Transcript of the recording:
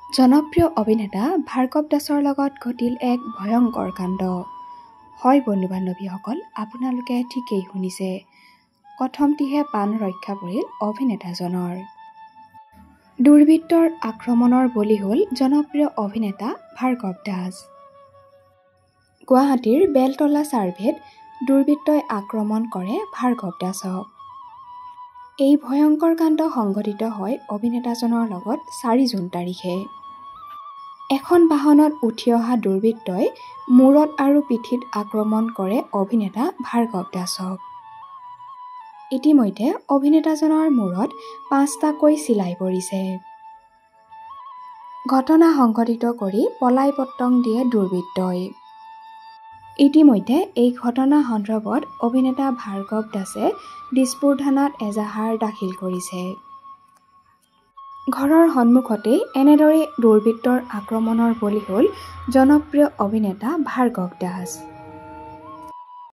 জনপ্ৰিয় অভিনেতা ভাৰ্গৱ দাসৰ লগত ঘটিল এক ভয়ংকৰ কাণ্ড। হয় বন্ধু-বান্ধৱীসকল, আপোনালোকে ঠিকেই শুনিছে। কথমটিহে প্ৰাণ ৰক্ষা পৰিল অভিনেতাজনৰ। দুৰ্বৃত্তৰ আক্ৰমণৰ বলি হ'ল জনপ্ৰিয় অভিনেতা ভাৰ্গৱ দাস। গুৱাহাটীৰ বেলতলা চাৰ্ভেত দুৰ্বৃত্তই আক্ৰমণ কৰে ভাৰ্গৱ দাসক। এই ভয়ংকৰ কাণ্ড সংঘটিত হয় অভিনেতাজনৰ লগত 4 জুন তাৰিখে। এখন বাহনত উঠি অহা দুৰ্বৃত্তই মূৰত আৰু পিঠিত আক্ৰমণ কৰে অভিনেতা ভাৰ্গৱ দাসক। ইতিমধ্যে অভিনেতাজনৰ মূৰত 5টাকৈ চিলাই পৰিছে। ঘটনা সংঘটিত কৰি পলাই পত্তং দিয়ে দুৰ্বৃত্তই। ইতিমধ্যে এই ঘটনা সন্দৰ্ভত অভিনেতা ভাৰ্গৱ দাসে দিছপুৰ থানাত এজাহাৰ দাখিল কৰিছে। ঘৰৰ সন্মুখতেই এনেদৰে দুৰ্বৃত্তৰ আক্ৰমণৰ বলি হ'ল জনপ্ৰিয় অভিনেতা ভাৰ্গৱ দাস।